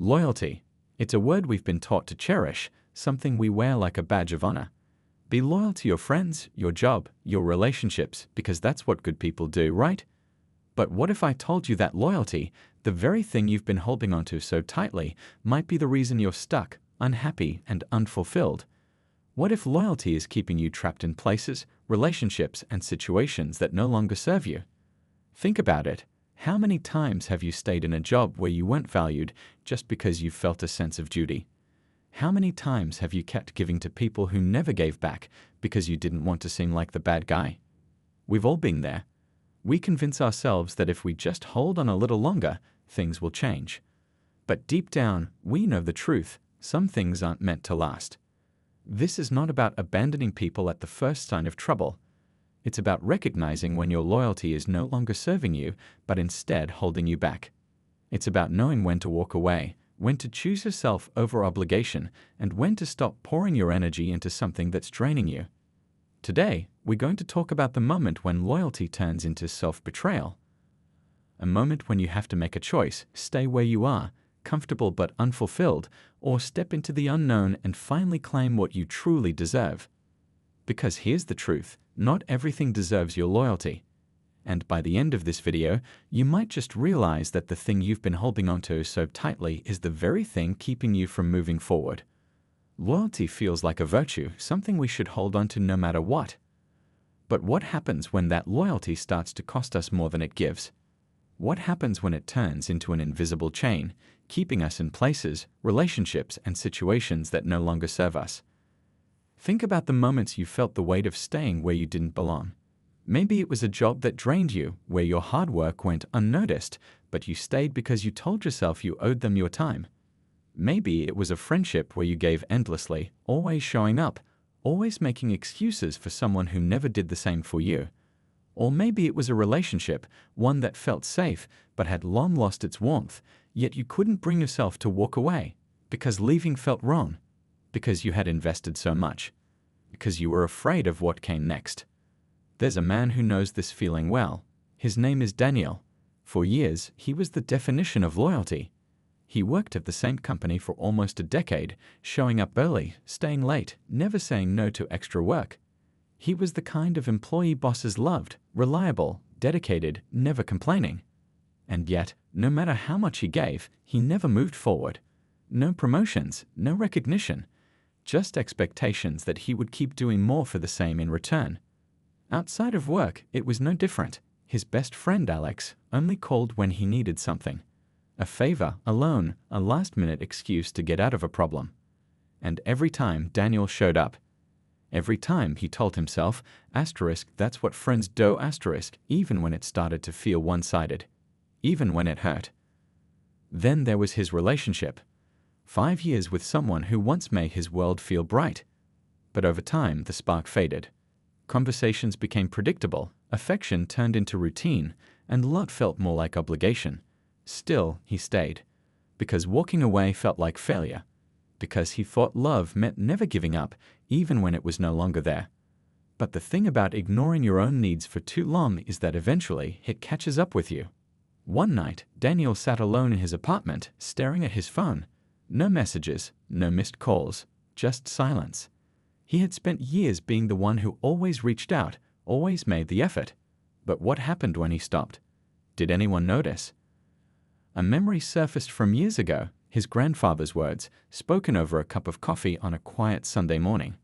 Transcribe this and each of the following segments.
Loyalty. It's a word we've been taught to cherish, something we wear like a badge of honor. Be loyal to your friends, your job, your relationships, because that's what good people do, right? But what if I told you that loyalty, the very thing you've been holding onto so tightly, might be the reason you're stuck, unhappy, and unfulfilled? What if loyalty is keeping you trapped in places, relationships, and situations that no longer serve you? Think about it. How many times have you stayed in a job where you weren't valued just because you felt a sense of duty? How many times have you kept giving to people who never gave back because you didn't want to seem like the bad guy? We've all been there. We convince ourselves that if we just hold on a little longer, things will change. But deep down, we know the truth. Some things aren't meant to last. This is not about abandoning people at the first sign of trouble. It's about recognizing when your loyalty is no longer serving you, but instead holding you back. It's about knowing when to walk away, when to choose yourself over obligation, and when to stop pouring your energy into something that's draining you. Today, we're going to talk about the moment when loyalty turns into self-betrayal. A moment when you have to make a choice, stay where you are, comfortable but unfulfilled, or step into the unknown and finally claim what you truly deserve. Because here's the truth, not everything deserves your loyalty. And by the end of this video, you might just realize that the thing you've been holding onto so tightly is the very thing keeping you from moving forward. Loyalty feels like a virtue, something we should hold on to no matter what. But what happens when that loyalty starts to cost us more than it gives? What happens when it turns into an invisible chain, keeping us in places, relationships, and situations that no longer serve us? Think about the moments you felt the weight of staying where you didn't belong. Maybe it was a job that drained you, where your hard work went unnoticed, but you stayed because you told yourself you owed them your time. Maybe it was a friendship where you gave endlessly, always showing up, always making excuses for someone who never did the same for you. Or maybe it was a relationship, one that felt safe but had long lost its warmth, yet you couldn't bring yourself to walk away, because leaving felt wrong, because you had invested so much, because you were afraid of what came next. There's a man who knows this feeling well. His name is Daniel. For years, he was the definition of loyalty. He worked at the same company for almost a decade, showing up early, staying late, never saying no to extra work. He was the kind of employee bosses loved, reliable, dedicated, never complaining. And yet, no matter how much he gave, he never moved forward. No promotions, no recognition, just expectations that he would keep doing more for the same in return. Outside of work, it was no different. His best friend, Alex, only called when he needed something. A favor, a loan, a last-minute excuse to get out of a problem. And every time Daniel showed up, every time he told himself, that's what friends do, even when it started to feel one-sided, even when it hurt. Then there was his relationship. 5 years with someone who once made his world feel bright. But over time, the spark faded. Conversations became predictable, affection turned into routine, and love felt more like obligation. Still, he stayed. Because walking away felt like failure. Because he thought love meant never giving up, even when it was no longer there. But the thing about ignoring your own needs for too long is that eventually it catches up with you. One night, Daniel sat alone in his apartment, staring at his phone. No messages, no missed calls, just silence. He had spent years being the one who always reached out, always made the effort. But what happened when he stopped? Did anyone notice? A memory surfaced from years ago, his grandfather's words, spoken over a cup of coffee on a quiet Sunday morning.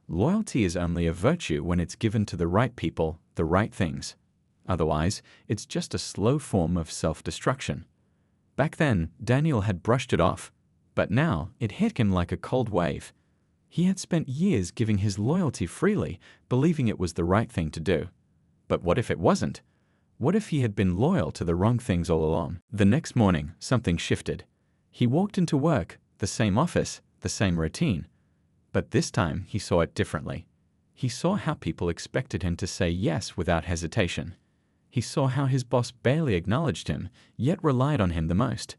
Loyalty is only a virtue when it's given to the right people, the right things. Otherwise, it's just a slow form of self-destruction. Back then, Daniel had brushed it off. But now, it hit him like a cold wave. He had spent years giving his loyalty freely, believing it was the right thing to do. But what if it wasn't? What if he had been loyal to the wrong things all along? The next morning, something shifted. He walked into work, the same office, the same routine. But this time, he saw it differently. He saw how people expected him to say yes without hesitation. He saw how his boss barely acknowledged him, yet relied on him the most.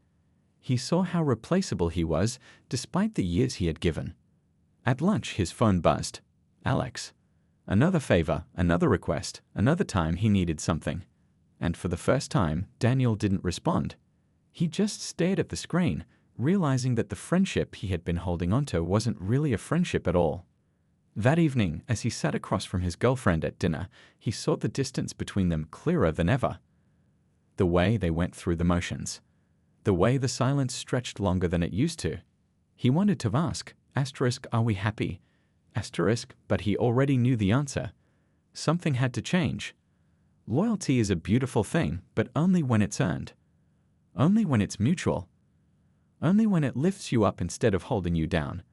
He saw how replaceable he was, despite the years he had given. At lunch, his phone buzzed. Alex. Another favor, another request, another time he needed something. And for the first time, Daniel didn't respond. He just stared at the screen, realizing that the friendship he had been holding onto wasn't really a friendship at all. That evening, as he sat across from his girlfriend at dinner, he saw the distance between them clearer than ever. The way they went through the motions. The way the silence stretched longer than it used to. He wanted to ask, are we happy? But he already knew the answer. Something had to change. Loyalty is a beautiful thing, but only when it's earned. Only when it's mutual. Only when it lifts you up instead of holding you down.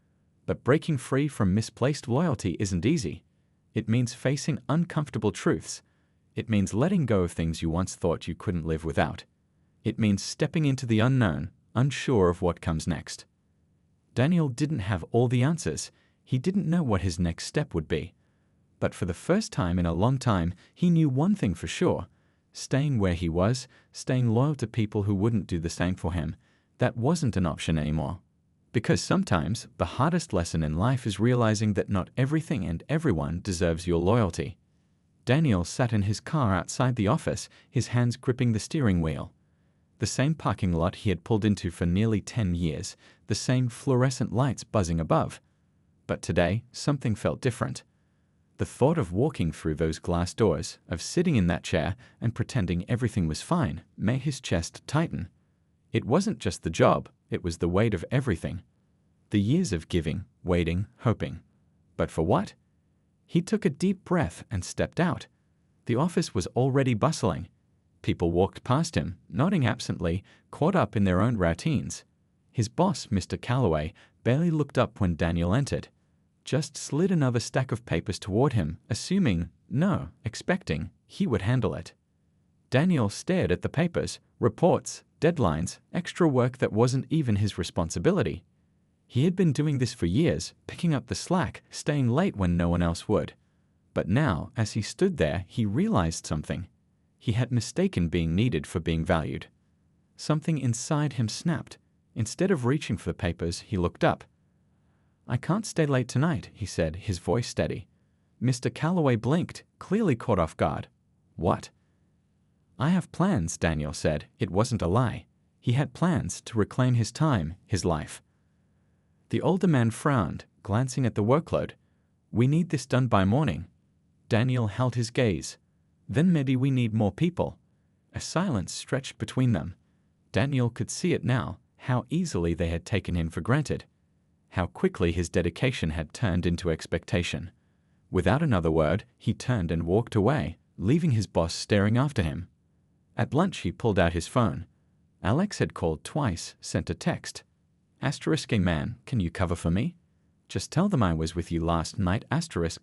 But breaking free from misplaced loyalty isn't easy. It means facing uncomfortable truths. It means letting go of things you once thought you couldn't live without. It means stepping into the unknown, unsure of what comes next. Daniel didn't have all the answers. He didn't know what his next step would be. But for the first time in a long time, he knew one thing for sure. Staying where he was, staying loyal to people who wouldn't do the same for him, that wasn't an option anymore. Because sometimes the hardest lesson in life is realizing that not everything and everyone deserves your loyalty. Daniel sat in his car outside the office, his hands gripping the steering wheel. The same parking lot he had pulled into for nearly 10 years, the same fluorescent lights buzzing above. But today, something felt different. The thought of walking through those glass doors, of sitting in that chair and pretending everything was fine, made his chest tighten. It wasn't just the job, it was the weight of everything. The years of giving, waiting, hoping. But for what? He took a deep breath and stepped out. The office was already bustling. People walked past him, nodding absently, caught up in their own routines. His boss, Mr. Calloway, barely looked up when Daniel entered. Just slid another stack of papers toward him, expecting he would handle it. Daniel stared at the papers, reports, deadlines, extra work that wasn't even his responsibility. He had been doing this for years, picking up the slack, staying late when no one else would. But now, as he stood there, he realized something. He had mistaken being needed for being valued. Something inside him snapped. Instead of reaching for the papers, he looked up. "I can't stay late tonight," he said, his voice steady. Mr. Calloway blinked, clearly caught off guard. "What?" "I have plans," Daniel said. It wasn't a lie. He had plans to reclaim his time, his life. The older man frowned, glancing at the workload. "We need this done by morning." Daniel held his gaze. "Then maybe we need more people." A silence stretched between them. Daniel could see it now, how easily they had taken him for granted. How quickly his dedication had turned into expectation. Without another word, he turned and walked away, leaving his boss staring after him. At lunch, he pulled out his phone. Alex had called twice, sent a text. "Hey man, can you cover for me? Just tell them I was with you last night.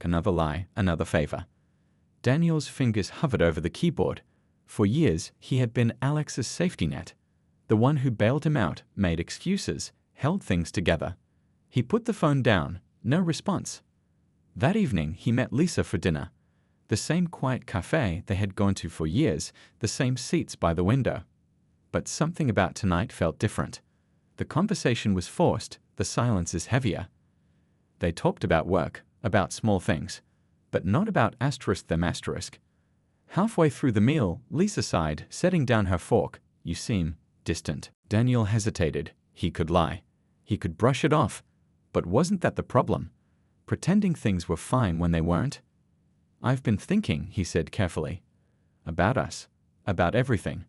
Another lie, another favor." Daniel's fingers hovered over the keyboard. For years, he had been Alex's safety net. The one who bailed him out, made excuses, held things together. He put the phone down, no response. That evening, he met Lisa for dinner. The same quiet cafe they had gone to for years, the same seats by the window. But something about tonight felt different. The conversation was forced, the silence is heavier. They talked about work, about small things, but not about them. Halfway through the meal, Lisa sighed, setting down her fork. "You seem distant." Daniel hesitated. He could lie. He could brush it off. But wasn't that the problem? Pretending things were fine when they weren't? "I've been thinking," he said carefully. "About us. About everything."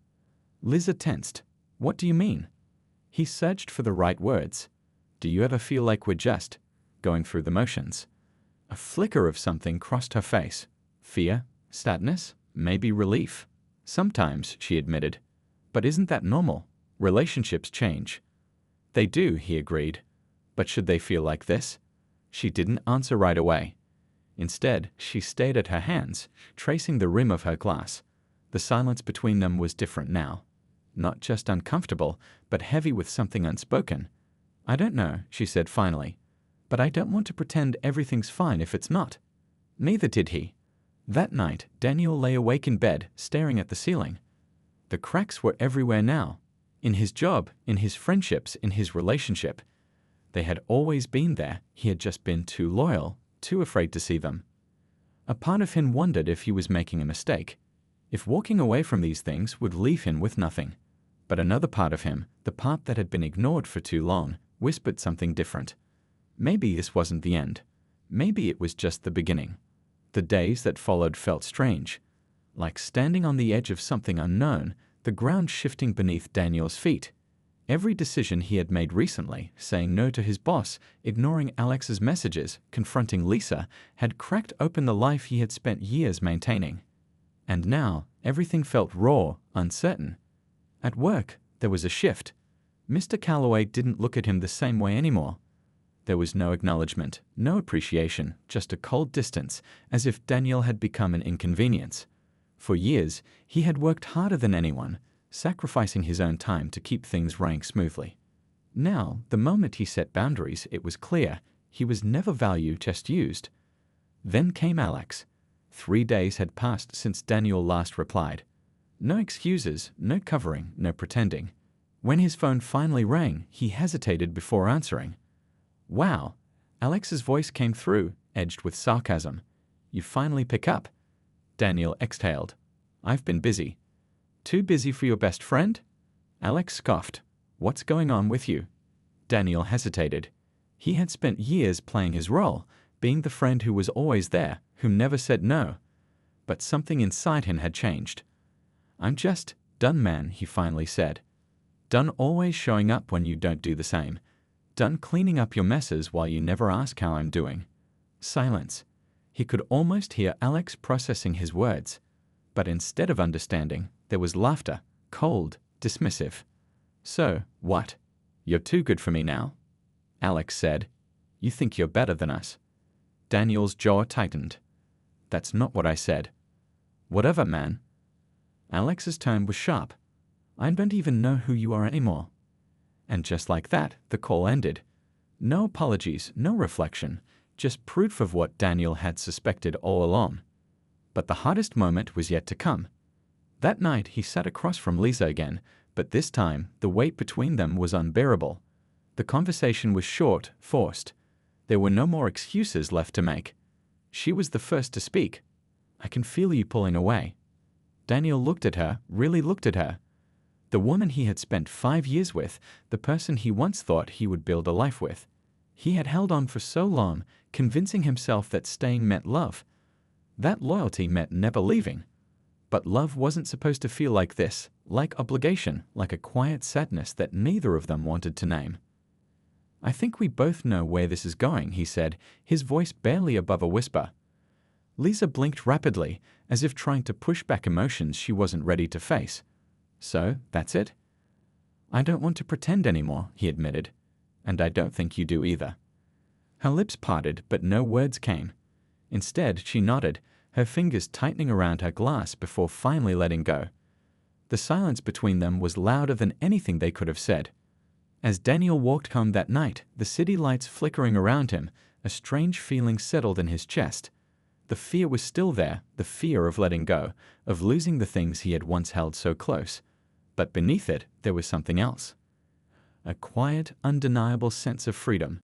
Lisa tensed. "What do you mean?" He searched for the right words. "Do you ever feel like we're just going through the motions?" A flicker of something crossed her face. Fear? Sadness? Maybe relief? "Sometimes," she admitted. "But isn't that normal? Relationships change." "They do," he agreed. "But should they feel like this?" She didn't answer right away. Instead, she stayed at her hands, tracing the rim of her glass. The silence between them was different now. Not just uncomfortable, but heavy with something unspoken. "I don't know," she said finally. "But I don't want to pretend everything's fine if it's not." Neither did he. That night, Daniel lay awake in bed, staring at the ceiling. The cracks were everywhere now. In his job, in his friendships, in his relationship. They had always been there. He had just been too loyal, too afraid to see them. A part of him wondered if he was making a mistake. If walking away from these things would leave him with nothing. But another part of him, the part that had been ignored for too long, whispered something different. Maybe this wasn't the end. Maybe it was just the beginning. The days that followed felt strange. Like standing on the edge of something unknown, the ground shifting beneath Daniel's feet. Every decision he had made recently, saying no to his boss, ignoring Alex's messages, confronting Lisa, had cracked open the life he had spent years maintaining. And now, everything felt raw, uncertain. At work, there was a shift. Mr. Calloway didn't look at him the same way anymore. There was no acknowledgement, no appreciation, just a cold distance, as if Daniel had become an inconvenience. For years, he had worked harder than anyone, sacrificing his own time to keep things running smoothly. Now, the moment he set boundaries, it was clear he was never valued, just used. Then came Alex. 3 days had passed since Daniel last replied. No excuses, no covering, no pretending. When his phone finally rang, he hesitated before answering. "Wow." Alex's voice came through, edged with sarcasm. "You finally pick up." Daniel exhaled. "I've been busy." "Too busy for your best friend?" Alex scoffed. "What's going on with you?" Daniel hesitated. He had spent years playing his role, being the friend who was always there, who never said no. But something inside him had changed. "I'm just done, man," he finally said. "Done always showing up when you don't do the same. Done cleaning up your messes while you never ask how I'm doing." Silence. He could almost hear Alex processing his words. But instead of understanding, there was laughter, cold, dismissive. "So, what? You're too good for me now?" Alex said. "You think you're better than us?" Daniel's jaw tightened. "That's not what I said." "Whatever, man." Alex's tone was sharp. "I don't even know who you are anymore." And just like that, the call ended. No apologies, no reflection, just proof of what Daniel had suspected all along. But the hardest moment was yet to come. That night he sat across from Lisa again, but this time the weight between them was unbearable. The conversation was short, forced. There were no more excuses left to make. She was the first to speak. "I can feel you pulling away." Daniel looked at her, really looked at her. The woman he had spent 5 years with, the person he once thought he would build a life with. He had held on for so long, convincing himself that staying meant love. That loyalty meant never leaving. But love wasn't supposed to feel like this, like obligation, like a quiet sadness that neither of them wanted to name. "I think we both know where this is going," he said, his voice barely above a whisper. Lisa blinked rapidly, as if trying to push back emotions she wasn't ready to face. "So, that's it?" "I don't want to pretend anymore," he admitted. "And I don't think you do either." Her lips parted, but no words came. Instead, she nodded, her fingers tightening around her glass before finally letting go. The silence between them was louder than anything they could have said. As Daniel walked home that night, the city lights flickering around him, a strange feeling settled in his chest. The fear was still there, the fear of letting go, of losing the things he had once held so close. But beneath it, there was something else. A quiet, undeniable sense of freedom.